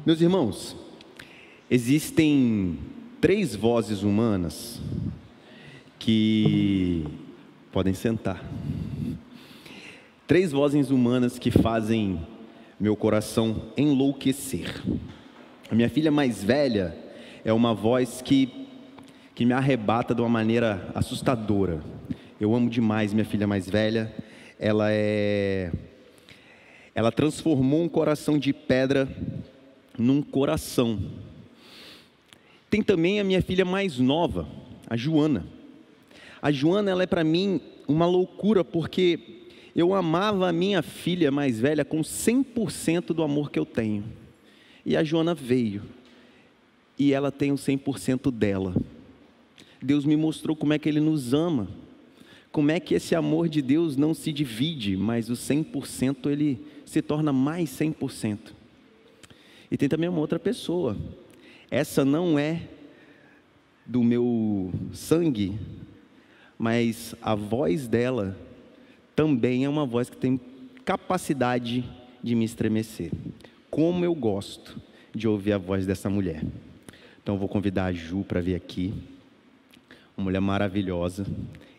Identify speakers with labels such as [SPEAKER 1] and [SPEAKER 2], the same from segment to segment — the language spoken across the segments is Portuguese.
[SPEAKER 1] Meus irmãos, existem 3 vozes humanas que podem sentar. 3 vozes humanas que fazem meu coração enlouquecer. A minha filha mais velha é uma voz que me arrebata de uma maneira assustadora. Eu amo demais minha filha mais velha. Ela transformou um coração de pedra num coração. Tem também a minha filha mais nova, a Joana. A Joana, ela é para mim uma loucura, porque eu amava a minha filha mais velha com 100% do amor que eu tenho. E a Joana veio, e ela tem o 100% dela. Deus me mostrou como é que Ele nos ama, como é que esse amor de Deus não se divide, mas o 100% Ele se torna mais 100%. E tem também uma outra pessoa, essa não é do meu sangue, mas a voz dela também é uma voz que tem capacidade de me estremecer. Como eu gosto de ouvir a voz dessa mulher. Então eu vou convidar a Ju para vir aqui. Uma mulher maravilhosa,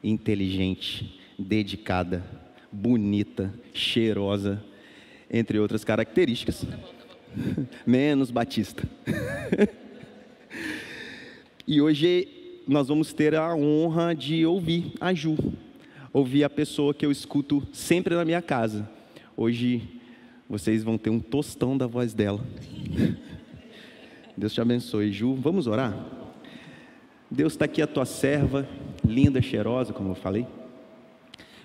[SPEAKER 1] inteligente, dedicada, bonita, cheirosa, entre outras características. Menos Batista. E hoje nós vamos ter a honra de ouvir a Ju, ouvir a pessoa que eu escuto sempre na minha casa. Hoje vocês vão ter um tostão da voz dela. Deus te abençoe, Ju. Vamos orar? Deus, está aqui a tua serva, linda, cheirosa, como eu falei.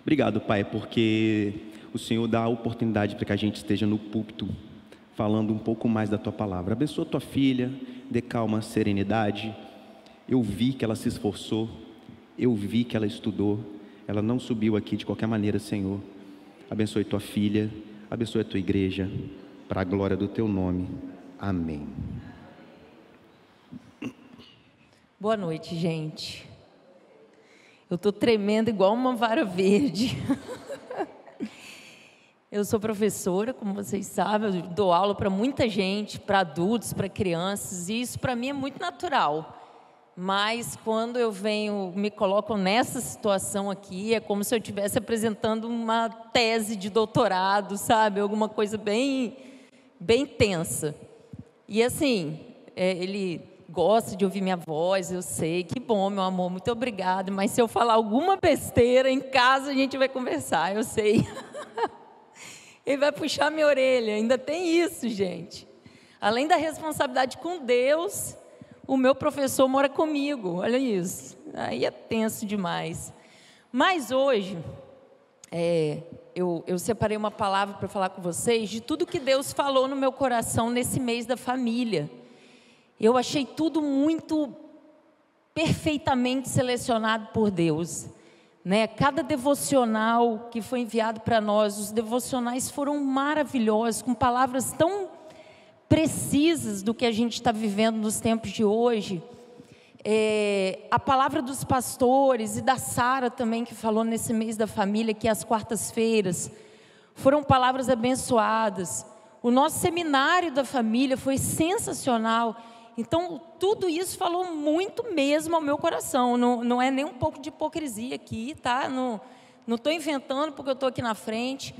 [SPEAKER 1] Obrigado, Pai, porque o Senhor dá a oportunidade para que a gente esteja no púlpito, falando um pouco mais da tua palavra. Abençoa tua filha, dê calma, serenidade. Eu vi que ela se esforçou, eu vi que ela estudou, ela não subiu aqui de qualquer maneira, Senhor. Abençoe tua filha, abençoe a tua igreja, para a glória do teu nome. Amém.
[SPEAKER 2] Boa noite, gente. Eu estou tremendo igual uma vara verde. Eu sou professora, como vocês sabem, eu dou aula para muita gente, para adultos, para crianças, e isso para mim é muito natural. Mas quando eu me coloco nessa situação aqui, é como se eu estivesse apresentando uma tese de doutorado, sabe? Alguma coisa bem tensa. E assim, ele gosta de ouvir minha voz, eu sei, que bom, meu amor, muito obrigado, mas se eu falar alguma besteira, em casa a gente vai conversar, eu sei. Ele vai puxar minha orelha, ainda tem isso, gente. Além da responsabilidade com Deus, o meu professor mora comigo, olha isso, aí é tenso demais. Mas hoje, eu separei uma palavra para falar com vocês, de tudo que Deus falou no meu coração nesse mês da família. Eu achei tudo muito perfeitamente selecionado por Deus, né? Cada devocional que foi enviado para nós, os devocionais foram maravilhosos, com palavras tão precisas do que a gente está vivendo nos tempos de hoje. A palavra dos pastores e da Sara também, que falou nesse mês da família, que é às quartas-feiras, foram palavras abençoadas. O nosso seminário da família foi sensacional. Então, tudo isso falou muito mesmo ao meu coração. Não é nem um pouco de hipocrisia aqui, tá? Não estou inventando porque eu estou aqui na frente.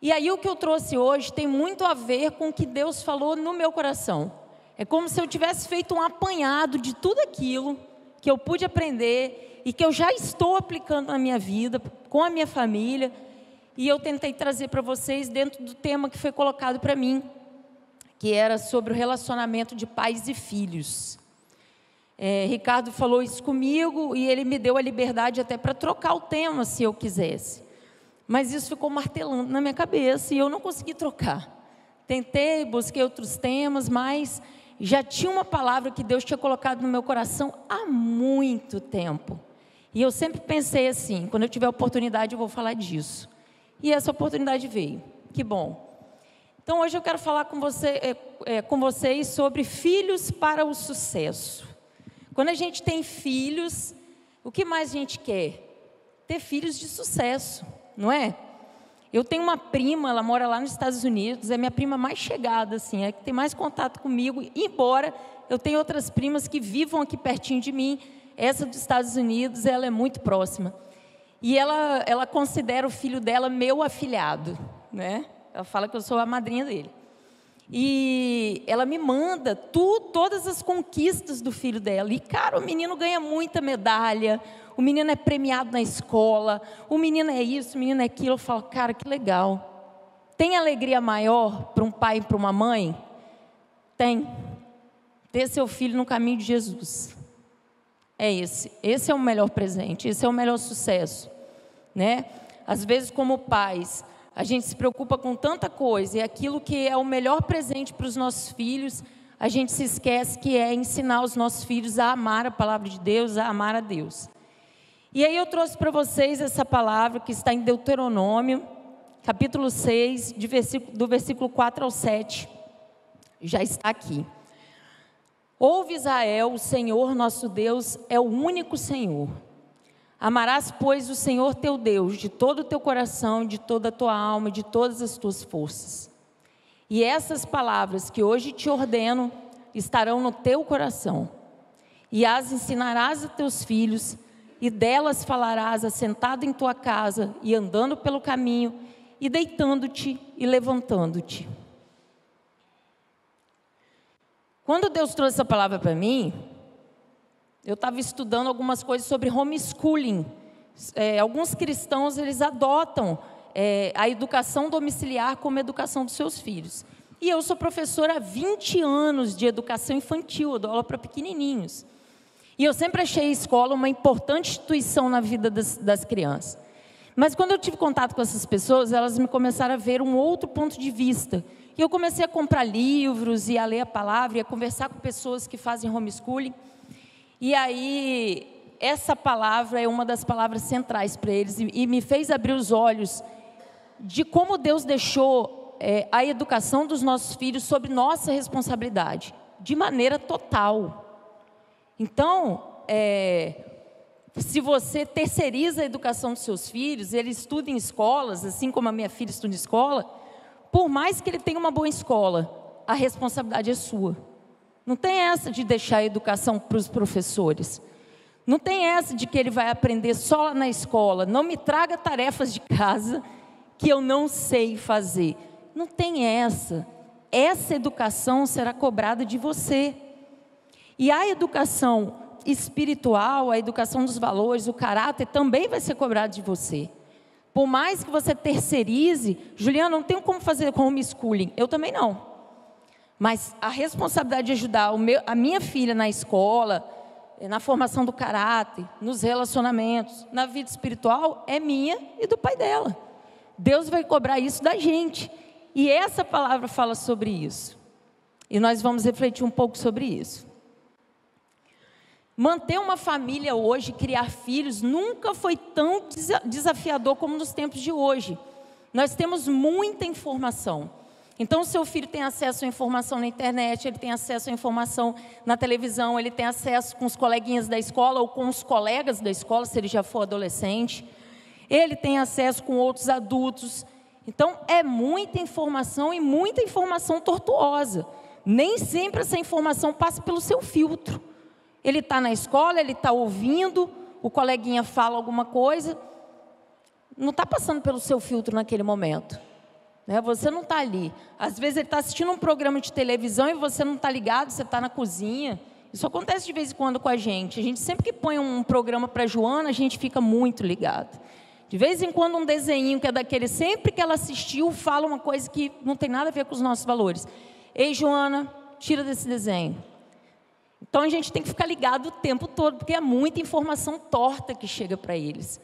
[SPEAKER 2] E aí o que eu trouxe hoje tem muito a ver com o que Deus falou no meu coração. É como se eu tivesse feito um apanhado de tudo aquilo que eu pude aprender e que eu já estou aplicando na minha vida, com a minha família. E eu tentei trazer para vocês dentro do tema que foi colocado para mim, que era sobre o relacionamento de pais e filhos. Ricardo falou isso comigo e ele me deu a liberdade até para trocar o tema, se eu quisesse. Mas isso ficou martelando na minha cabeça e eu não consegui trocar. Tentei, busquei outros temas, mas já tinha uma palavra que Deus tinha colocado no meu coração há muito tempo. E eu sempre pensei assim, quando eu tiver oportunidade eu vou falar disso. E essa oportunidade veio. Que bom. Então hoje eu quero falar com vocês sobre filhos para o sucesso. Quando a gente tem filhos, o que mais a gente quer? Ter filhos de sucesso, não é? Eu tenho uma prima, ela mora lá nos Estados Unidos, é minha prima mais chegada, assim, é que tem mais contato comigo, embora eu tenha outras primas que vivam aqui pertinho de mim. Essa dos Estados Unidos, ela é muito próxima. E ela considera o filho dela meu afilhado, né? Ela fala que eu sou a madrinha dele. E ela me manda todas as conquistas do filho dela. E, cara, o menino ganha muita medalha, o menino é premiado na escola, o menino é isso, o menino é aquilo. Eu falo, cara, que legal. Tem alegria maior para um pai e para uma mãe? Tem. Ter seu filho no caminho de Jesus. É esse é o melhor presente, esse é o melhor sucesso, né? Às vezes, como pais, a gente se preocupa com tanta coisa, e aquilo que é o melhor presente para os nossos filhos, a gente se esquece que é ensinar os nossos filhos a amar a palavra de Deus, a amar a Deus. E aí eu trouxe para vocês essa palavra que está em Deuteronômio, capítulo 6, do versículo 4 ao 7, já está aqui. Ouve, Israel, o Senhor nosso Deus é o único Senhor. Amarás, pois, o Senhor teu Deus de todo o teu coração, de toda a tua alma, de todas as tuas forças. E essas palavras que hoje te ordeno estarão no teu coração. E as ensinarás a teus filhos, e delas falarás assentado em tua casa, e andando pelo caminho, e deitando-te e levantando-te. Quando Deus trouxe essa palavra para mim, eu estava estudando algumas coisas sobre homeschooling. Alguns cristãos, eles adotam a educação domiciliar como educação dos seus filhos. E eu sou professora há 20 anos de educação infantil, eu dou aula para pequenininhos. E eu sempre achei a escola uma importante instituição na vida das crianças. Mas quando eu tive contato com essas pessoas, elas me começaram a ver um outro ponto de vista. E eu comecei a comprar livros e a ler a palavra e a conversar com pessoas que fazem homeschooling. E aí, essa palavra é uma das palavras centrais para eles e me fez abrir os olhos de como Deus deixou a educação dos nossos filhos sob nossa responsabilidade, de maneira total. Então, se você terceiriza a educação dos seus filhos, ele estuda em escolas, assim como a minha filha estuda em escola, por mais que ele tenha uma boa escola, a responsabilidade é sua. Não tem essa de deixar a educação para os professores. Não tem essa de que ele vai aprender só na escola. Não me traga tarefas de casa que eu não sei fazer. Não tem essa. Essa educação será cobrada de você. E a educação espiritual, a educação dos valores, o caráter, também vai ser cobrado de você. Por mais que você terceirize, Juliana, não tenho como fazer homeschooling. Eu também não. Mas a responsabilidade de ajudar a minha filha na escola, na formação do caráter, nos relacionamentos, na vida espiritual, é minha e do pai dela. Deus vai cobrar isso da gente. E essa palavra fala sobre isso. E nós vamos refletir um pouco sobre isso. Manter uma família hoje, criar filhos, nunca foi tão desafiador como nos tempos de hoje. Nós temos muita informação. Então, o seu filho tem acesso à informação na internet, ele tem acesso à informação na televisão, ele tem acesso com os coleguinhas da escola ou com os colegas da escola, se ele já for adolescente. Ele tem acesso com outros adultos. Então, é muita informação e muita informação tortuosa. Nem sempre essa informação passa pelo seu filtro. Ele está na escola, ele está ouvindo, o coleguinha fala alguma coisa, não está passando pelo seu filtro naquele momento. Né? Você não está ali. Às vezes ele está assistindo um programa de televisão e você não está ligado, você está na cozinha. Isso acontece de vez em quando com a gente. A gente sempre que põe um programa para a Joana, a gente fica muito ligado. De vez em quando um desenho que é daquele, sempre que ela assistiu, fala uma coisa que não tem nada a ver com os nossos valores. Ei, Joana, tira desse desenho. Então a gente tem que ficar ligado o tempo todo, porque é muita informação torta que chega para eles.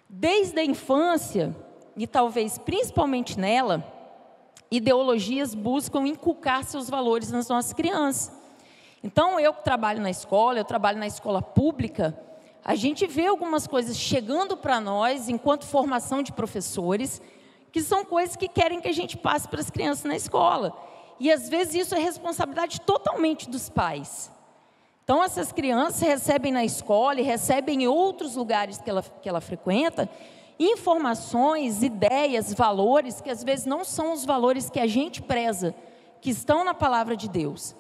[SPEAKER 2] Desde a infância, e talvez principalmente nela, ideologias buscam inculcar seus valores nas nossas crianças. Então eu que trabalho na escola, eu trabalho na escola pública, a gente vê algumas coisas chegando para nós, enquanto formação de professores, que são coisas que querem que a gente passe para as crianças na escola. E às vezes isso é responsabilidade totalmente dos pais. Então essas crianças recebem na escola e recebem em outros lugares que ela frequenta, informações, ideias, valores que às vezes não são os valores que a gente preza, que estão na palavra de Deus.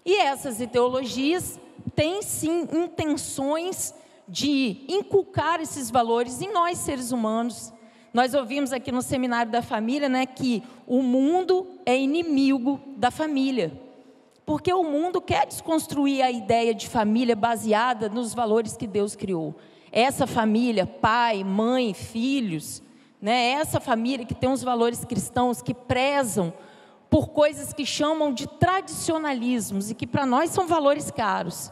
[SPEAKER 2] E essas ideologias têm sim intenções de inculcar esses valores em nós, seres humanos. Nós ouvimos aqui no seminário da família, né, que o mundo é inimigo da família. Porque o mundo quer desconstruir a ideia de família baseada nos valores que Deus criou. Essa família, pai, mãe, filhos, né, essa família que tem os valores cristãos, que prezam por coisas que chamam de tradicionalismos e que para nós são valores caros.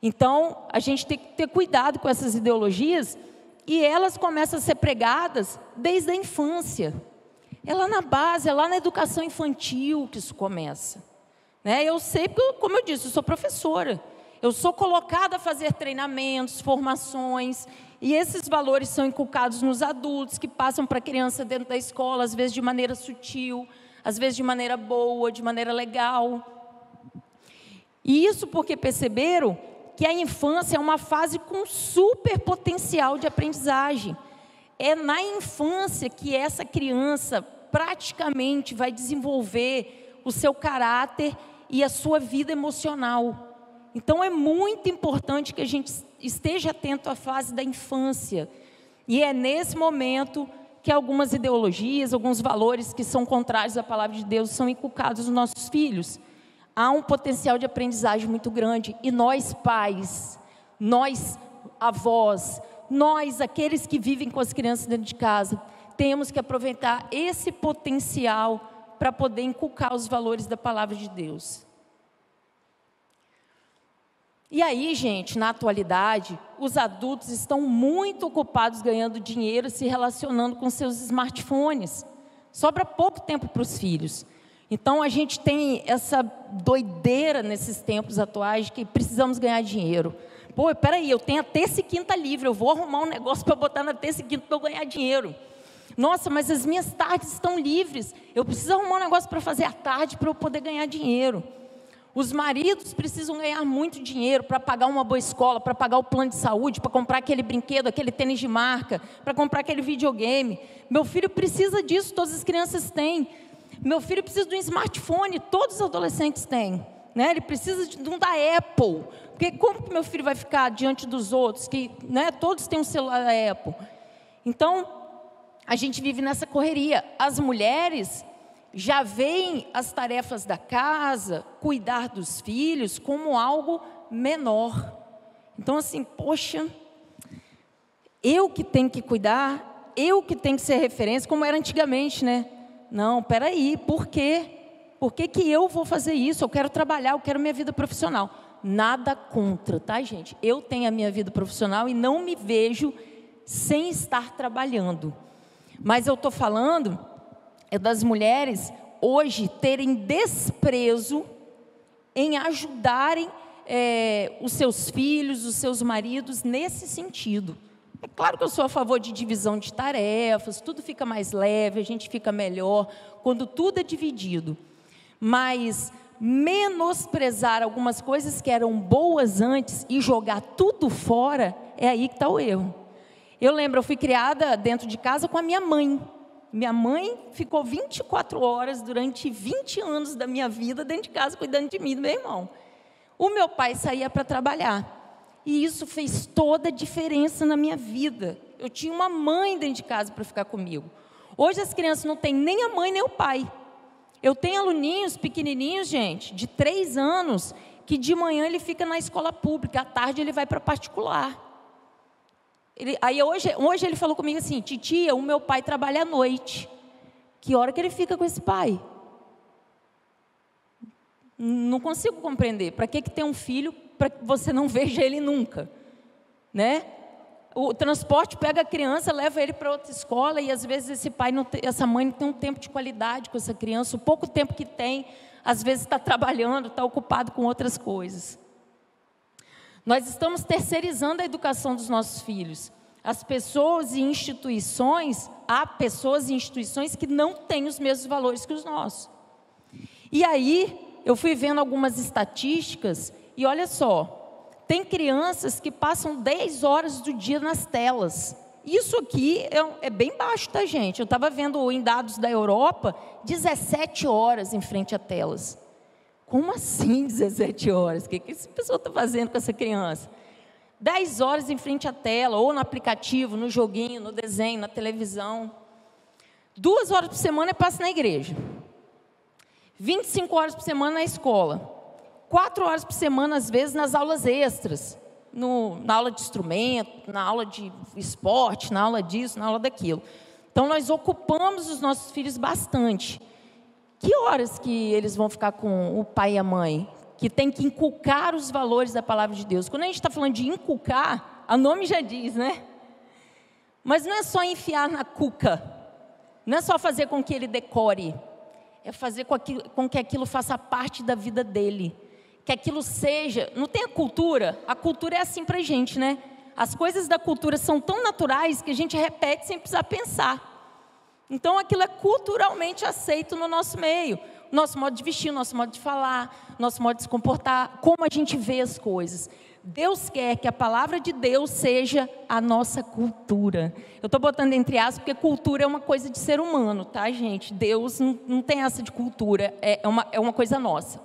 [SPEAKER 2] Então, a gente tem que ter cuidado com essas ideologias e elas começam a ser pregadas desde a infância. É lá na base, é lá na educação infantil que isso começa. Né? Eu sei, porque, como eu disse, eu sou professora. Eu sou colocada a fazer treinamentos, formações, e esses valores são inculcados nos adultos, que passam para a criança dentro da escola, às vezes de maneira sutil, às vezes de maneira boa, de maneira legal. E isso porque perceberam que a infância é uma fase com super potencial de aprendizagem. É na infância que essa criança praticamente vai desenvolver o seu caráter e a sua vida emocional. Então é muito importante que a gente esteja atento à fase da infância. E é nesse momento que algumas ideologias, alguns valores que são contrários à palavra de Deus são inculcados nos nossos filhos. Há um potencial de aprendizagem muito grande. E nós pais, nós avós, nós aqueles que vivem com as crianças dentro de casa, temos que aproveitar esse potencial para poder inculcar os valores da palavra de Deus. E aí, gente, na atualidade, os adultos estão muito ocupados ganhando dinheiro, se relacionando com seus smartphones. Sobra pouco tempo para os filhos. Então, a gente tem essa doideira nesses tempos atuais de que precisamos ganhar dinheiro. Pô, peraí, eu tenho a terça e quinta livre, eu vou arrumar um negócio para botar na terça e quinta para eu ganhar dinheiro. Nossa, mas as minhas tardes estão livres, eu preciso arrumar um negócio para fazer à tarde para eu poder ganhar dinheiro. Os maridos precisam ganhar muito dinheiro para pagar uma boa escola, para pagar o plano de saúde, para comprar aquele brinquedo, aquele tênis de marca, para comprar aquele videogame. Meu filho precisa disso, todas as crianças têm. Meu filho precisa de um smartphone, todos os adolescentes têm. Né? Ele precisa de um da Apple. Porque como que meu filho vai ficar diante dos outros, que né, todos têm um celular da Apple? Então, a gente vive nessa correria. As mulheres já veem as tarefas da casa, cuidar dos filhos, como algo menor. Então assim, poxa, eu que tenho que cuidar, eu que tenho que ser referência, como era antigamente, né? Não, peraí, por quê? Por que que eu vou fazer isso? Eu quero trabalhar, eu quero minha vida profissional. Nada contra, tá, gente? Eu tenho a minha vida profissional e não me vejo sem estar trabalhando. Mas eu estou falando das mulheres hoje terem desprezo em ajudarem os seus filhos, os seus maridos nesse sentido. É claro que eu sou a favor de divisão de tarefas, tudo fica mais leve, a gente fica melhor quando tudo é dividido. Mas menosprezar algumas coisas que eram boas antes e jogar tudo fora, é aí que está o erro. Eu lembro, eu fui criada dentro de casa com a minha mãe. Minha mãe ficou 24 horas durante 20 anos da minha vida dentro de casa cuidando de mim e do meu irmão. O meu pai saía para trabalhar. E isso fez toda a diferença na minha vida. Eu tinha uma mãe dentro de casa para ficar comigo. Hoje as crianças não têm nem a mãe nem o pai. Eu tenho aluninhos pequenininhos, gente, de 3 anos, que de manhã ele fica na escola pública, à tarde ele vai para particular. Hoje ele falou comigo assim: titia, o meu pai trabalha à noite. Que hora que ele fica com esse pai? Não consigo compreender. Para que tem um filho para que você não veja ele nunca? Né? O transporte pega a criança, leva ele para outra escola e às vezes esse pai essa mãe não tem um tempo de qualidade com essa criança. O pouco tempo que tem, às vezes está trabalhando, está ocupado com outras coisas. Nós estamos terceirizando a educação dos nossos filhos. As pessoas e instituições, há pessoas e instituições que não têm os mesmos valores que os nossos. E aí, eu fui vendo algumas estatísticas e olha só, tem crianças que passam 10 horas do dia nas telas. isso aqui é bem baixo, tá, gente? Eu estava vendo em dados da Europa, 17 horas em frente a telas. Como assim 17 horas? O que essa pessoa está fazendo com essa criança? 10 horas em frente à tela, ou no aplicativo, no joguinho, no desenho, na televisão. 2 horas por semana é passo na igreja. 25 horas por semana na escola. 4 horas por semana, às vezes, nas aulas extras. Na aula de instrumento, na aula de esporte, na aula disso, na aula daquilo. Então, nós ocupamos os nossos filhos bastante. Que horas que eles vão ficar com o pai e a mãe? Que tem que inculcar os valores da palavra de Deus. Quando a gente está falando de inculcar, o nome já diz, né? Mas não é só enfiar na cuca. Não é só fazer com que ele decore. É fazer com que aquilo faça parte da vida dele. Que aquilo seja... Não tem a cultura é assim para a gente, né? As coisas da cultura são tão naturais que a gente repete sem precisar pensar. Então, aquilo é culturalmente aceito no nosso meio. Nosso modo de vestir, nosso modo de falar, nosso modo de se comportar, como a gente vê as coisas. Deus quer que a palavra de Deus seja a nossa cultura. Eu estou botando entre aspas, porque cultura é uma coisa de ser humano, tá, gente? Deus não tem essa de cultura, é uma coisa nossa.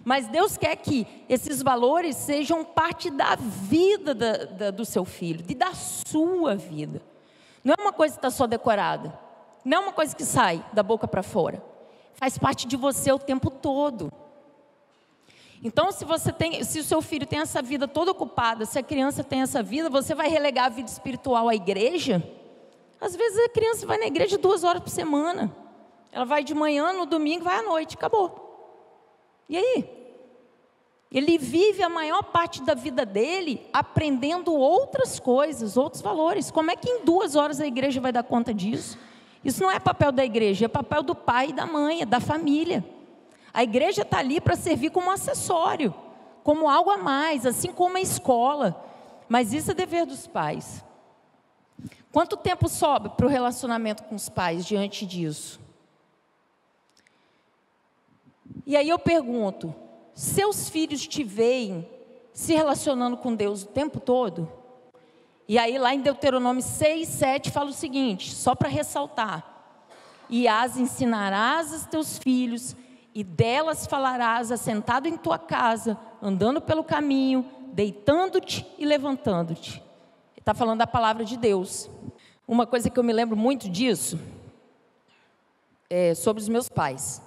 [SPEAKER 2] Mas Deus quer que esses valores sejam parte da vida do seu filho, e da sua vida. Não é uma coisa que está só decorada. Não é uma coisa que sai da boca para fora. Faz parte de você o tempo todo. Então, se o seu filho tem essa vida toda ocupada, se a criança tem essa vida, você vai relegar a vida espiritual à igreja? Às vezes a criança vai na igreja 2 horas por semana. Ela vai de manhã, no domingo, vai à noite, acabou. E aí? Ele vive a maior parte da vida dele aprendendo outras coisas, outros valores. Como é que em 2 horas a igreja vai dar conta disso? Isso não é papel da igreja, é papel do pai e da mãe, é da família. A igreja está ali para servir como acessório, como algo a mais, assim como a escola. Mas isso é dever dos pais. Quanto tempo sobra para o relacionamento com os pais diante disso? E aí eu pergunto, seus filhos te veem se relacionando com Deus o tempo todo? E aí lá em Deuteronômio 6, 7 fala o seguinte, só para ressaltar: e as ensinarás aos teus filhos, e delas falarás assentado em tua casa, andando pelo caminho, deitando-te e levantando-te. Está falando da palavra de Deus. Uma coisa que eu me lembro muito disso, é sobre os meus pais.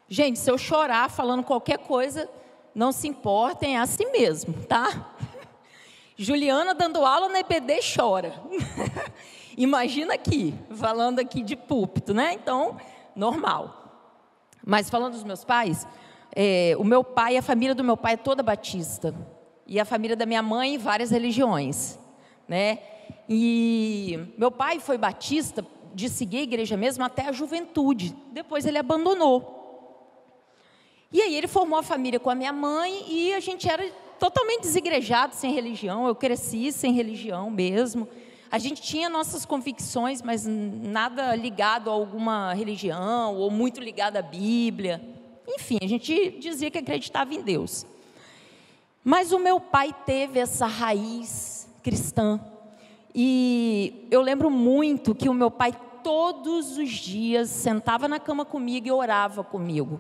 [SPEAKER 2] Gente, se eu chorar falando qualquer coisa, não se importem, é assim mesmo, tá? Juliana dando aula na EBD chora. Imagina aqui, falando aqui de púlpito, né? Então, normal. Mas falando dos meus pais, o meu pai, a família do meu pai é toda batista. E a família da minha mãe, várias religiões, né? E meu pai foi batista, de seguir a igreja mesmo, até a juventude. Depois ele abandonou. E aí ele formou a família com a minha mãe e a gente era totalmente desigrejado, sem religião. Eu cresci sem religião mesmo. A gente tinha nossas convicções, mas nada ligado a alguma religião, ou muito ligado à Bíblia. Enfim, a gente dizia que acreditava em Deus. Mas o meu pai teve essa raiz cristã. E eu lembro muito que o meu pai todos os dias sentava na cama comigo e orava comigo.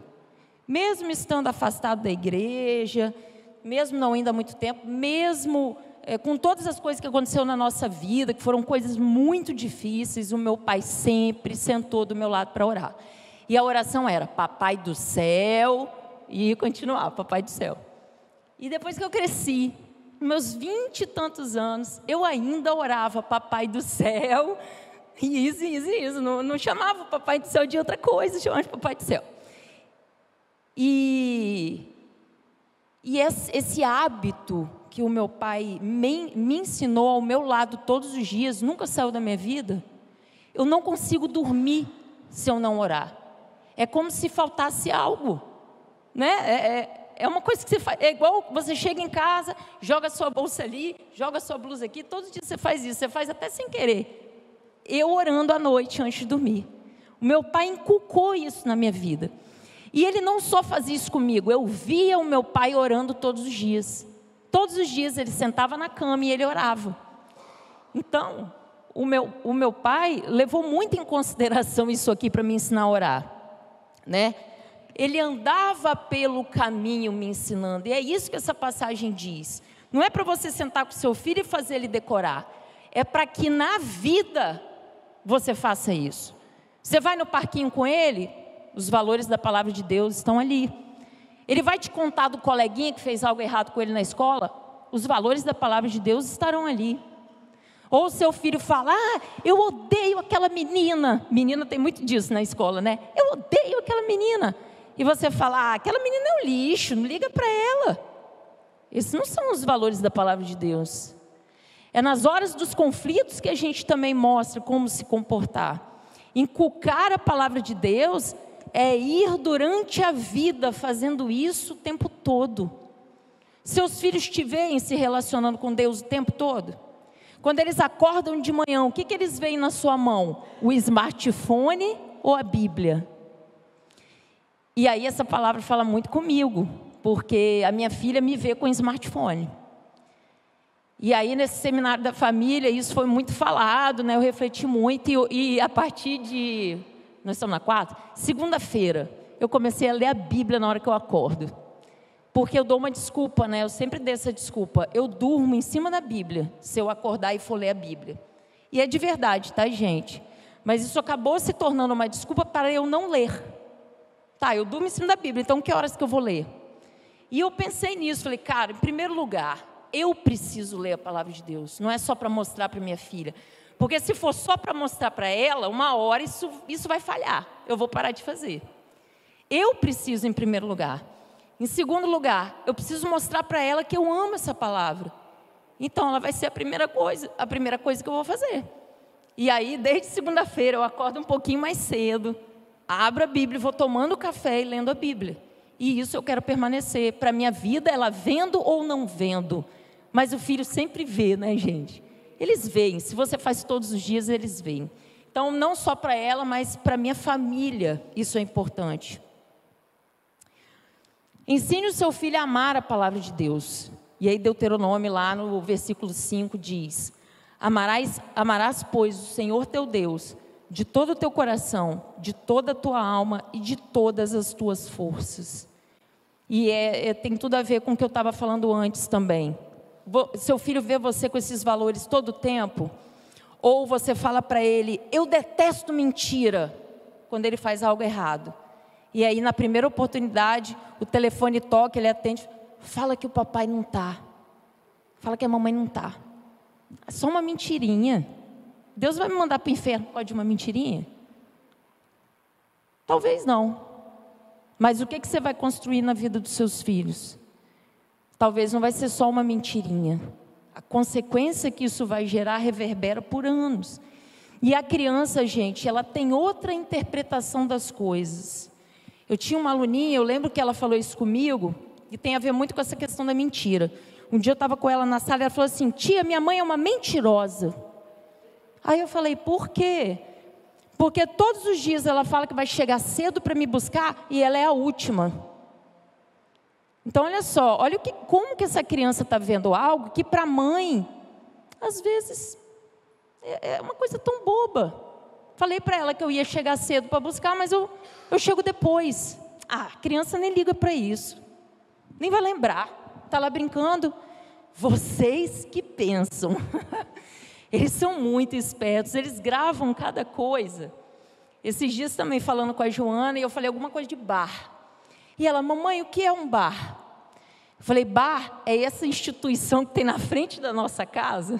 [SPEAKER 2] Mesmo estando afastado da igreja, mesmo não indo há muito tempo, mesmo com todas as coisas que aconteceram na nossa vida, que foram coisas muito difíceis, o meu pai sempre sentou do meu lado para orar. E a oração era, Papai do céu, e continuava, Papai do céu. E depois que eu cresci, meus 20 e tantos anos, eu ainda orava Papai do céu, e isso. Não chamava Papai do céu de outra coisa, chamava de Papai do céu. E esse hábito que o meu pai me ensinou ao meu lado todos os dias, nunca saiu da minha vida. Eu não consigo dormir se eu não orar. É como se faltasse algo, né? É uma coisa que você faz, é igual você chega em casa, joga sua bolsa ali, joga sua blusa aqui, todos os dias você faz isso, você faz até sem querer. Eu orando à noite antes de dormir. O meu pai inculcou isso na minha vida. E ele não só fazia isso comigo, eu via o meu pai orando todos os dias. Todos os dias ele sentava na cama e ele orava. Então, o meu pai levou muito em consideração isso aqui para me ensinar a orar, né? Ele andava pelo caminho me ensinando, e é isso que essa passagem diz. Não é para você sentar com seu filho e fazer ele decorar, é para que na vida você faça isso. Você vai no parquinho com ele, os valores da palavra de Deus estão ali. Ele vai te contar do coleguinha que fez algo errado com ele na escola, os valores da palavra de Deus estarão ali. Ou seu filho fala, eu odeio aquela menina. Menina tem muito disso na escola, né? Eu odeio aquela menina. E você fala, aquela menina é um lixo, não liga para ela. Esses não são os valores da palavra de Deus. É nas horas dos conflitos que a gente também mostra como se comportar. Inculcar a palavra de Deus é ir durante a vida fazendo isso o tempo todo. Seus filhos te veem se relacionando com Deus o tempo todo? Quando eles acordam de manhã, o que eles veem na sua mão? O smartphone ou a Bíblia? E aí essa palavra fala muito comigo, porque a minha filha me vê com smartphone. E aí nesse seminário da família, isso foi muito falado, né? Eu refleti muito e a partir de... Nós estamos na quarta? Segunda-feira, eu comecei a ler a Bíblia na hora que eu acordo. Porque eu dou uma desculpa, né? Eu sempre dei essa desculpa. Eu durmo em cima da Bíblia, se eu acordar e for ler a Bíblia. E é de verdade, tá, gente? Mas isso acabou se tornando uma desculpa para eu não ler. Tá, eu durmo em cima da Bíblia, então que horas que eu vou ler? E eu pensei nisso, falei, cara, em primeiro lugar, eu preciso ler a palavra de Deus. Não é só para mostrar para minha filha. Porque se for só para mostrar para ela, uma hora isso vai falhar. Eu vou parar de fazer. Eu preciso em primeiro lugar. Em segundo lugar, eu preciso mostrar para ela que eu amo essa palavra. Então ela vai ser a primeira coisa que eu vou fazer. E aí, desde segunda-feira, eu acordo um pouquinho mais cedo, abro a Bíblia, vou tomando café e lendo a Bíblia. E isso eu quero permanecer. Para a minha vida, ela vendo ou não vendo. Mas o filho sempre vê, né, gente? Eles veem. Se você faz todos os dias, eles veem. Então, não só para ela, mas para a minha família, isso é importante. Ensine o seu filho a amar a palavra de Deus. E aí Deuteronômio lá no versículo 5 diz: Amarás, pois, o Senhor teu Deus de todo o teu coração, de toda a tua alma e de todas as tuas forças. E tem tudo a ver com o que eu estava falando antes também. Seu filho vê você com esses valores todo o tempo? Ou você fala para ele, eu detesto mentira, quando ele faz algo errado. E aí na primeira oportunidade, o telefone toca, ele atende, fala que o papai não está. Fala que a mamãe não está. É só uma mentirinha. Deus vai me mandar para o inferno por causa de uma mentirinha? Talvez não. Mas o que você vai construir na vida dos seus filhos? Talvez não vai ser só uma mentirinha. A consequência que isso vai gerar reverbera por anos. E a criança, gente, ela tem outra interpretação das coisas. Eu tinha uma aluninha, eu lembro que ela falou isso comigo, e tem a ver muito com essa questão da mentira. Um dia eu estava com ela na sala e ela falou assim, tia, minha mãe é uma mentirosa. Aí eu falei, por quê? Porque todos os dias ela fala que vai chegar cedo para me buscar e ela é a última. Então olha só, como que essa criança está vendo algo que para a mãe, às vezes, é uma coisa tão boba. Falei para ela que eu ia chegar cedo para buscar, mas eu chego depois. A criança nem liga para isso, nem vai lembrar, está lá brincando. Vocês que pensam, eles são muito espertos, eles gravam cada coisa. Esses dias também falando com a Joana, e eu falei alguma coisa de bar. E ela, mamãe, o que é um bar? Eu falei, bar é essa instituição que tem na frente da nossa casa,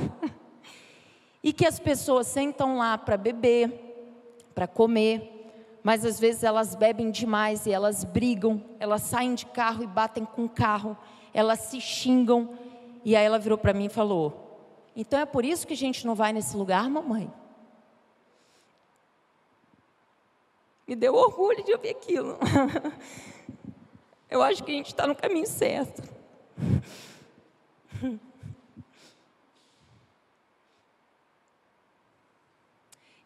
[SPEAKER 2] e que as pessoas sentam lá para beber, para comer, mas às vezes elas bebem demais e elas brigam, elas saem de carro e batem com o carro, elas se xingam. E aí ela virou para mim e falou, então é por isso que a gente não vai nesse lugar, mamãe? Me deu orgulho de ouvir aquilo. Eu acho que a gente está no caminho certo.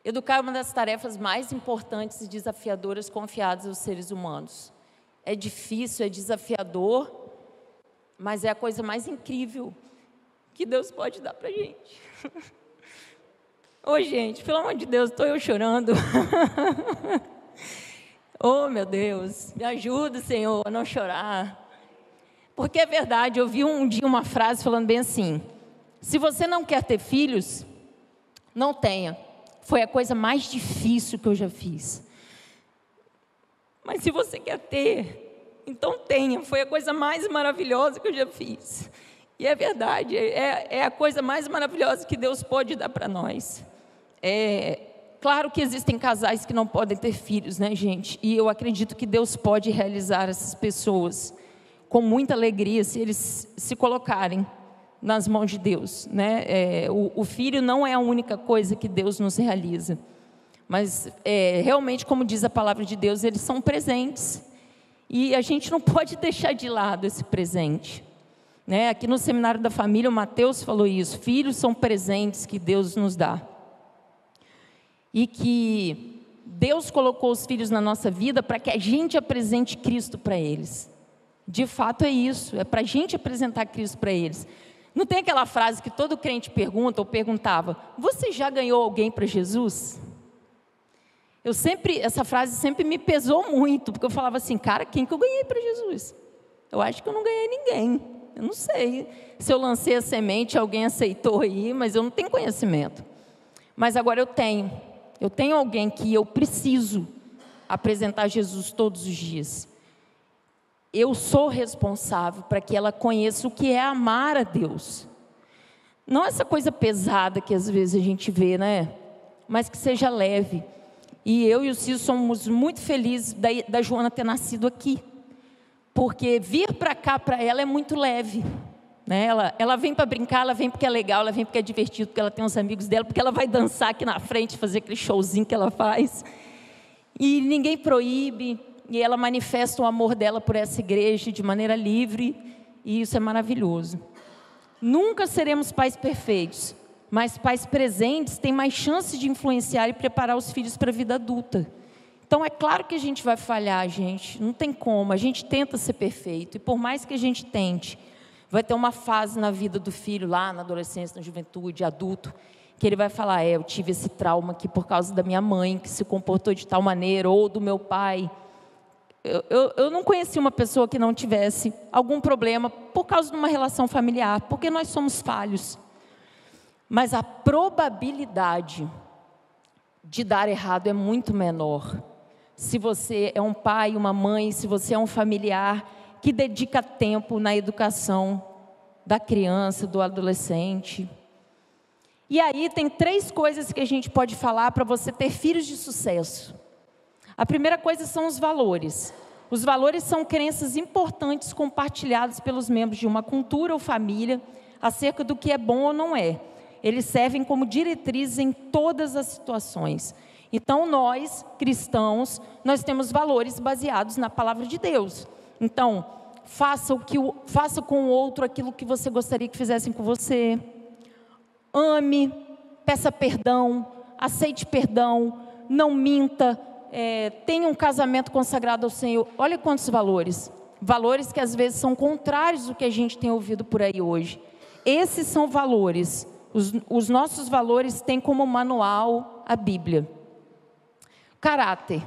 [SPEAKER 2] Educar é uma das tarefas mais importantes e desafiadoras confiadas aos seres humanos. É difícil, é desafiador, mas é a coisa mais incrível que Deus pode dar para a gente. Ô, gente, pelo amor de Deus, estou eu chorando. Oh, meu Deus, me ajuda, Senhor, a não chorar. Porque é verdade, eu vi um dia uma frase falando bem assim: se você não quer ter filhos, não tenha. Foi a coisa mais difícil que eu já fiz. Mas se você quer ter, então tenha. Foi a coisa mais maravilhosa que eu já fiz. E é verdade, é a coisa mais maravilhosa que Deus pode dar para nós. Claro que existem casais que não podem ter filhos, né, gente? E eu acredito que Deus pode realizar essas pessoas com muita alegria, se eles se colocarem nas mãos de Deus, né? O filho não é a única coisa que Deus nos realiza, mas realmente, como diz a palavra de Deus, eles são presentes, e a gente não pode deixar de lado esse presente, né? Aqui no Seminário da Família, o Mateus falou isso: filhos são presentes que Deus nos dá, e que Deus colocou os filhos na nossa vida para que a gente apresente Cristo para eles. De fato é isso, é para a gente apresentar Cristo para eles. Não tem aquela frase que todo crente pergunta ou perguntava: você já ganhou alguém para Jesus? Essa frase sempre me pesou muito, porque eu falava assim: cara, quem que eu ganhei para Jesus? Eu acho que eu não ganhei ninguém. Eu não sei se eu lancei a semente, alguém aceitou aí, mas eu não tenho conhecimento. Mas agora eu tenho alguém que eu preciso apresentar Jesus todos os dias. Eu sou responsável para que ela conheça o que é amar a Deus. Não essa coisa pesada que às vezes a gente vê, né? Mas que seja leve. E eu e o Cício somos muito felizes da Joana ter nascido aqui. Porque vir para cá para ela é muito leve, né? Ela vem para brincar, ela vem porque é legal, ela vem porque é divertido, porque ela tem os amigos dela, porque ela vai dançar aqui na frente, fazer aquele showzinho que ela faz. E ninguém proíbe. E ela manifesta o amor dela por essa igreja de maneira livre, e isso é maravilhoso. Nunca seremos pais perfeitos, mas pais presentes têm mais chances de influenciar e preparar os filhos para a vida adulta. Então é claro que a gente vai falhar, gente, não tem como, a gente tenta ser perfeito, e por mais que a gente tente, vai ter uma fase na vida do filho, lá na adolescência, na juventude, adulto, que ele vai falar: eu tive esse trauma aqui por causa da minha mãe, que se comportou de tal maneira, ou do meu pai. Eu não conheci uma pessoa que não tivesse algum problema por causa de uma relação familiar, porque nós somos falhos. Mas a probabilidade de dar errado é muito menor. Se você é um pai, uma mãe, se você é um familiar que dedica tempo na educação da criança, do adolescente. E aí tem 3 coisas que a gente pode falar para você ter filhos de sucesso. A primeira coisa são os valores. Os valores são crenças importantes compartilhadas pelos membros de uma cultura ou família acerca do que é bom ou não é. Eles servem como diretrizes em todas as situações. Então nós, cristãos, nós temos valores baseados na palavra de Deus. Então, faça com o outro aquilo que você gostaria que fizessem com você. Ame, peça perdão, aceite perdão, não minta, tenha um casamento consagrado ao Senhor. Olha quantos valores. Valores que às vezes são contrários do que a gente tem ouvido por aí hoje. Esses são valores. Os nossos valores têm como manual a Bíblia. Caráter.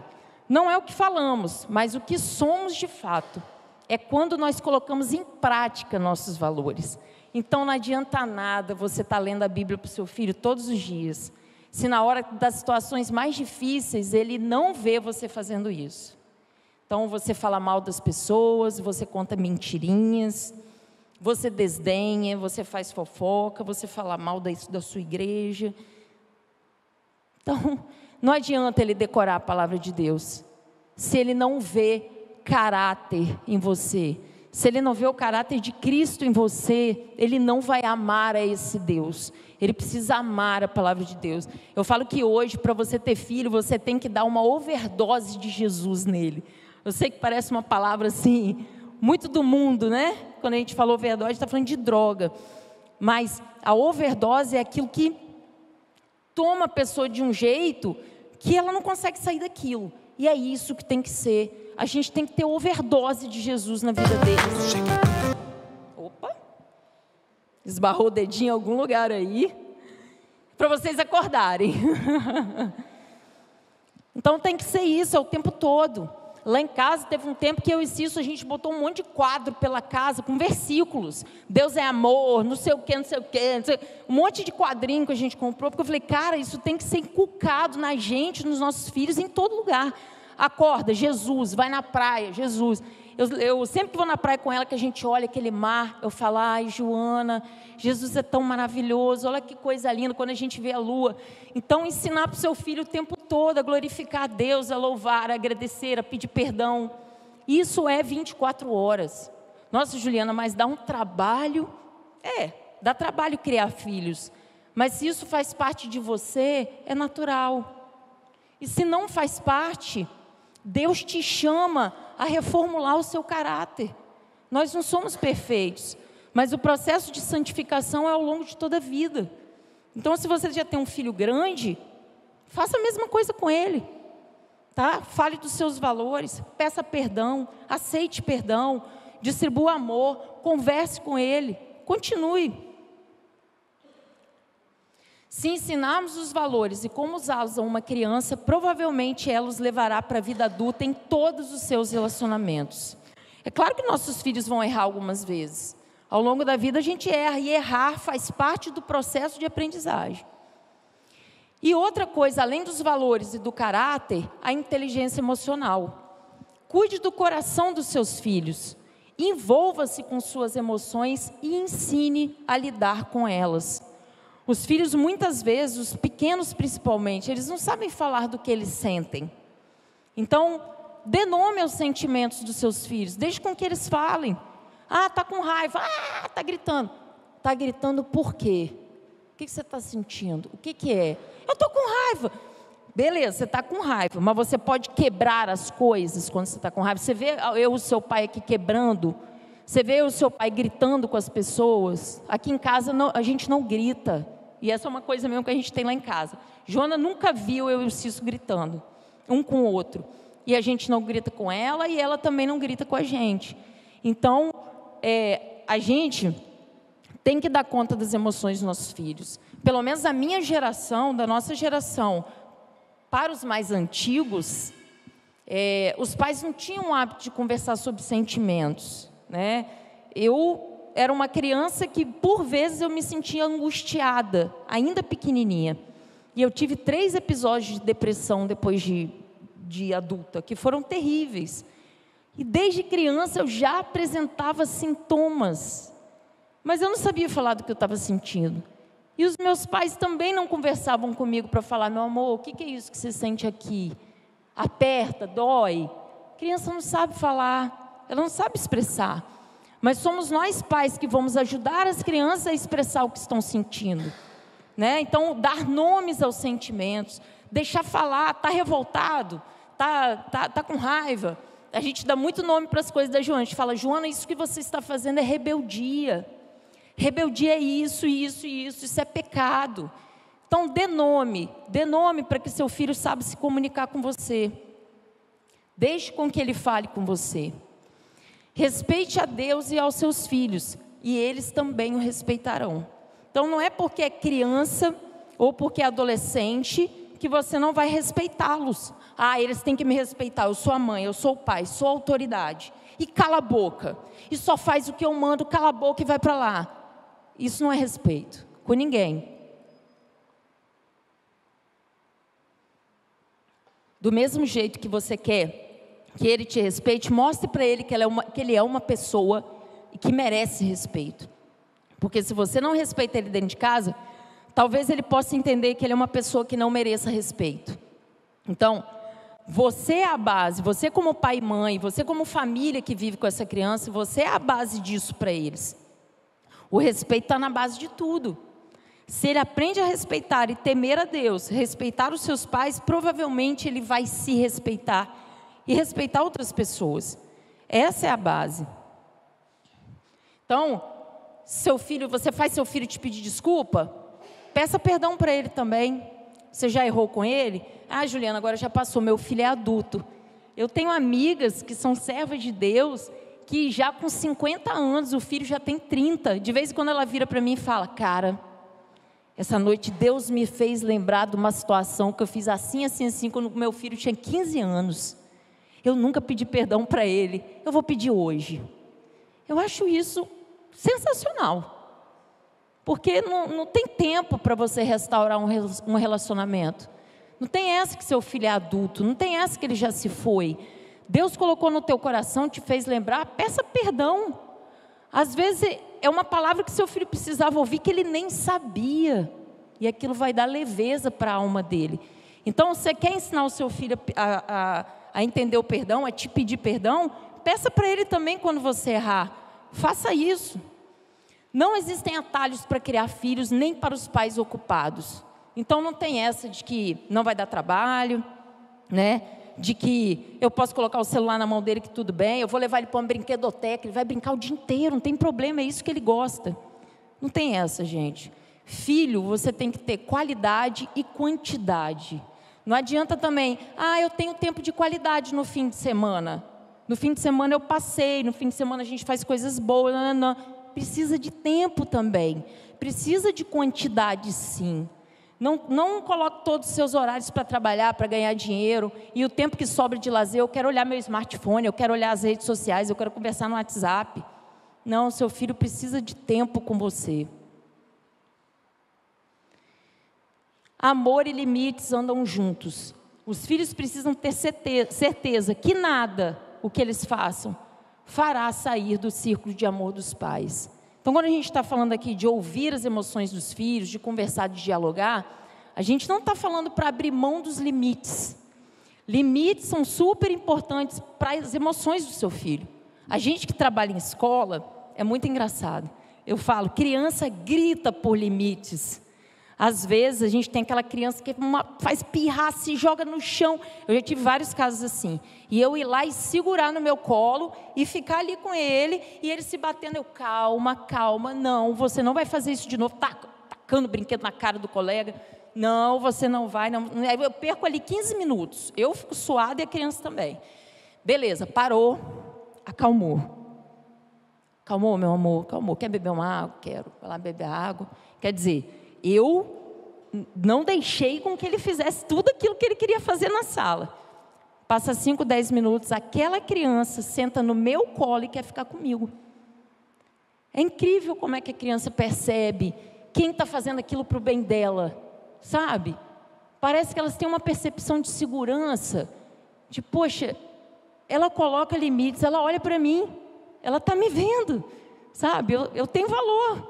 [SPEAKER 2] Não é o que falamos, mas o que somos de fato. É quando nós colocamos em prática nossos valores. Então não adianta nada você estar lendo a Bíblia para o seu filho todos os dias, se na hora das situações mais difíceis ele não vê você fazendo isso. Então você fala mal das pessoas, você conta mentirinhas, você desdenha, você faz fofoca, você fala mal da sua igreja. Então não adianta ele decorar a palavra de Deus, se ele não vê caráter em você. Se ele não vê o caráter de Cristo em você, ele não vai amar a esse Deus. Ele precisa amar a palavra de Deus. Eu falo que hoje, para você ter filho, você tem que dar uma overdose de Jesus nele. Eu sei que parece uma palavra assim, muito do mundo, né? Quando a gente fala overdose, a gente está falando de droga. Mas a overdose é aquilo que toma a pessoa de um jeito que ela não consegue sair daquilo. E é isso que tem que ser. A gente tem que ter overdose de Jesus na vida deles. Opa! Esbarrou o dedinho em algum lugar aí. para vocês acordarem. Então tem que ser isso, é o tempo todo. Lá em casa teve um tempo que eu e Cício, a gente botou um monte de quadro pela casa com versículos. Deus é amor, não sei o que, não sei o que, não sei... um monte de quadrinho que a gente comprou, porque eu falei, cara, isso tem que ser inculcado na gente, nos nossos filhos, em todo lugar. Acorda, Jesus, vai na praia, Jesus. Eu sempre que vou na praia com ela, que a gente olha aquele mar, eu falo, ai, Joana, Jesus é tão maravilhoso, olha que coisa linda quando a gente vê a lua. Então, ensinar para o seu filho o tempo todo a glorificar a Deus, a louvar, a agradecer, a pedir perdão. Isso é 24 horas. Nossa, Juliana, mas dá um trabalho? Dá trabalho criar filhos. Mas se isso faz parte de você, é natural. E se não faz parte, Deus te chama a reformular o seu caráter. Nós não somos perfeitos, mas o processo de santificação é ao longo de toda a vida. Então, se você já tem um filho grande, faça a mesma coisa com ele, tá? Fale dos seus valores, peça perdão, aceite perdão, distribua amor, converse com ele, continue. Se ensinarmos os valores e como usá-los a uma criança, provavelmente ela os levará para a vida adulta em todos os seus relacionamentos. É claro que nossos filhos vão errar algumas vezes. Ao longo da vida a gente erra, e errar faz parte do processo de aprendizagem. E outra coisa, além dos valores e do caráter, a inteligência emocional. Cuide do coração dos seus filhos, envolva-se com suas emoções e ensine a lidar com elas. Os filhos, muitas vezes, os pequenos principalmente, eles não sabem falar do que eles sentem. Então, dê nome aos sentimentos dos seus filhos, deixe com que eles falem. Ah, está com raiva, está gritando. Está gritando por quê? O que você está sentindo? O que é? Eu estou com raiva. Beleza, você está com raiva, mas você pode quebrar as coisas quando você está com raiva. Você vê eu e o seu pai aqui quebrando, você vê o seu pai gritando com as pessoas. Aqui em casa a gente não grita. E essa é uma coisa mesmo que a gente tem lá em casa. Joana nunca viu eu e o Cício gritando, um com o outro. E a gente não grita com ela e ela também não grita com a gente. Então, a gente tem que dar conta das emoções dos nossos filhos. Pelo menos a minha geração, da nossa geração, para os mais antigos, os pais não tinham o hábito de conversar sobre sentimentos, né? Eu era uma criança que, por vezes, eu me sentia angustiada, ainda pequenininha. E eu tive 3 episódios de depressão depois de adulta, que foram terríveis. E desde criança eu já apresentava sintomas, mas eu não sabia falar do que eu estava sentindo. E os meus pais também não conversavam comigo para falar, meu amor, o que é isso que você sente aqui? Aperta, dói. A criança não sabe falar, ela não sabe expressar. Mas somos nós pais que vamos ajudar as crianças a expressar o que estão sentindo, né? Então, dar nomes aos sentimentos, deixar falar, está revoltado, tá com raiva. A gente dá muito nome para as coisas da Joana, a gente fala, Joana, isso que você está fazendo é rebeldia. Rebeldia é isso é pecado. Então, dê nome para que seu filho saiba se comunicar com você. Deixe com que ele fale com você. Respeite a Deus e aos seus filhos, e eles também o respeitarão. Então, não é porque é criança ou porque é adolescente que você não vai respeitá-los. Ah, eles têm que me respeitar, eu sou a mãe, eu sou o pai, sou a autoridade. E cala a boca, e só faz o que eu mando, cala a boca e vai para lá. Isso não é respeito com ninguém. Do mesmo jeito que você quer que ele te respeite, mostre para ele que ele é uma pessoa e que merece respeito. Porque se você não respeita ele dentro de casa, talvez ele possa entender que ele é uma pessoa que não mereça respeito. Então, você é a base, você como pai e mãe, você como família que vive com essa criança, você é a base disso para eles. O respeito está na base de tudo. Se ele aprende a respeitar e temer a Deus, respeitar os seus pais, provavelmente ele vai se respeitar e respeitar outras pessoas. Essa é a base. Então, você faz seu filho te pedir desculpa, peça perdão para ele também. Você já errou com ele? Ah, Juliana, agora já passou, meu filho é adulto. Eu tenho amigas que são servas de Deus, que já com 50 anos, o filho já tem 30. De vez em quando ela vira para mim e fala, cara, Essa noite Deus me fez lembrar de uma situação que eu fiz assim, assim, assim, quando meu filho tinha 15 anos. Eu nunca pedi perdão para ele, eu vou pedir hoje. Eu acho isso sensacional, porque não tem tempo para você restaurar um relacionamento. Não tem essa que seu filho é adulto, não tem essa que ele já se foi. Deus colocou no teu coração, te fez lembrar, peça perdão. Às vezes é uma palavra que seu filho precisava ouvir que ele nem sabia, e aquilo vai dar leveza para a alma dele. Então, você quer ensinar o seu filho a entender o perdão, a te pedir perdão? Peça para ele também quando você errar. Faça isso. Não existem atalhos para criar filhos, nem para os pais ocupados. Então não tem essa de que não vai dar trabalho, né? De que eu posso colocar o celular na mão dele que tudo bem, eu vou levar ele para uma brinquedoteca, ele vai brincar o dia inteiro, não tem problema, é isso que ele gosta. Não tem essa, gente. Filho, você tem que ter qualidade e quantidade. Não adianta também, eu tenho tempo de qualidade no fim de semana. No fim de semana eu passeio, no fim de semana a gente faz coisas boas. Não. Precisa de tempo também. Precisa de quantidade, sim. Não coloque todos os seus horários para trabalhar, para ganhar dinheiro. E o tempo que sobra de lazer, eu quero olhar meu smartphone, eu quero olhar as redes sociais, eu quero conversar no WhatsApp. Não, seu filho precisa de tempo com você. Amor e limites andam juntos. Os filhos precisam ter certeza que nada, o que eles façam, fará sair do círculo de amor dos pais. Então, quando a gente está falando aqui de ouvir as emoções dos filhos, de conversar, de dialogar, a gente não está falando para abrir mão dos limites. Limites são super importantes para as emoções do seu filho. A gente que trabalha em escola, é muito engraçado. Eu falo, criança grita por limites. Às vezes, a gente tem aquela criança que faz pirrar, se joga no chão. Eu já tive vários casos assim. E eu ir lá e segurar no meu colo e ficar ali com ele, e ele se batendo. Eu, calma, não, você não vai fazer isso de novo. Tacando brinquedo na cara do colega. Não, você não vai. Não. Eu perco ali 15 minutos. Eu fico suada e a criança também. Beleza, parou, acalmou. Calmou, meu amor, calmou. Quer beber uma água? Quero. Vai lá beber água. Quer dizer, eu não deixei com que ele fizesse tudo aquilo que ele queria fazer na sala. Passa 5, 10 minutos, aquela criança senta no meu colo e quer ficar comigo. É incrível como é que a criança percebe quem está fazendo aquilo para o bem dela, sabe? Parece que elas têm uma percepção de segurança, de, poxa, ela coloca limites, ela olha para mim, ela está me vendo, sabe? Eu tenho valor.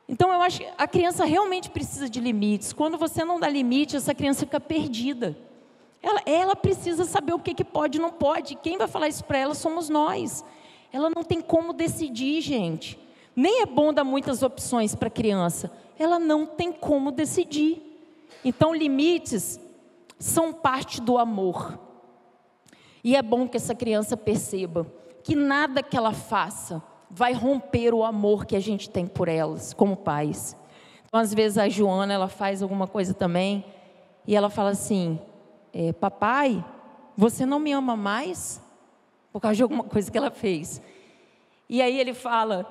[SPEAKER 2] Então, eu acho que a criança realmente precisa de limites. Quando você não dá limite, essa criança fica perdida. Ela precisa saber o que pode e não pode. Quem vai falar isso para ela somos nós. Ela não tem como decidir, gente. Nem é bom dar muitas opções para a criança. Ela não tem como decidir. Então, limites são parte do amor. E é bom que essa criança perceba que nada que ela faça vai romper o amor que a gente tem por elas, como pais. Então, às vezes, a Joana, ela faz alguma coisa também, e ela fala assim, papai, você não me ama mais? Por causa de alguma coisa que ela fez. E aí ele fala,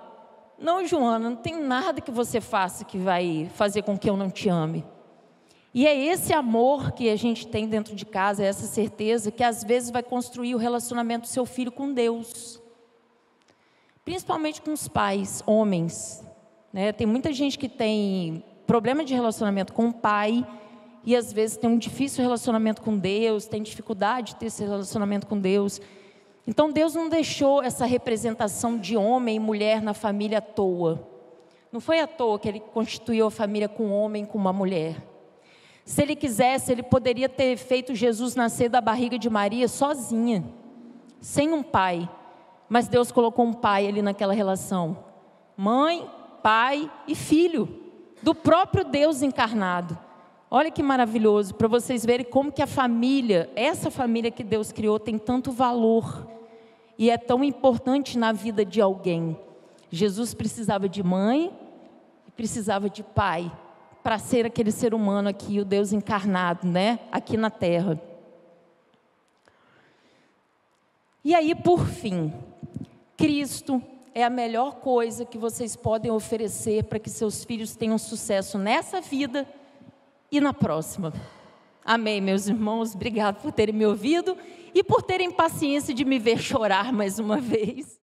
[SPEAKER 2] não, Joana, não tem nada que você faça que vai fazer com que eu não te ame. E é esse amor que a gente tem dentro de casa, é essa certeza que às vezes vai construir o relacionamento do seu filho com Deus. Principalmente com os pais, homens, né? Tem muita gente que tem problema de relacionamento com o pai e às vezes tem um difícil relacionamento com Deus, tem dificuldade de ter esse relacionamento com Deus. Então Deus não deixou essa representação de homem e mulher na família à toa. Não foi à toa que Ele constituiu a família com um homem e com uma mulher. Se Ele quisesse, Ele poderia ter feito Jesus nascer da barriga de Maria sozinha, sem um pai. Mas Deus colocou um pai ali naquela relação. Mãe, pai e filho. Do próprio Deus encarnado. Olha que maravilhoso, para vocês verem como que a família, essa família que Deus criou, tem tanto valor. E é tão importante na vida de alguém. Jesus precisava de mãe e precisava de pai. Para ser aquele ser humano aqui, o Deus encarnado, né? Aqui na terra. E aí, por fim, Cristo é a melhor coisa que vocês podem oferecer para que seus filhos tenham sucesso nessa vida e na próxima. Amém, meus irmãos? Obrigado por terem me ouvido e por terem paciência de me ver chorar mais uma vez.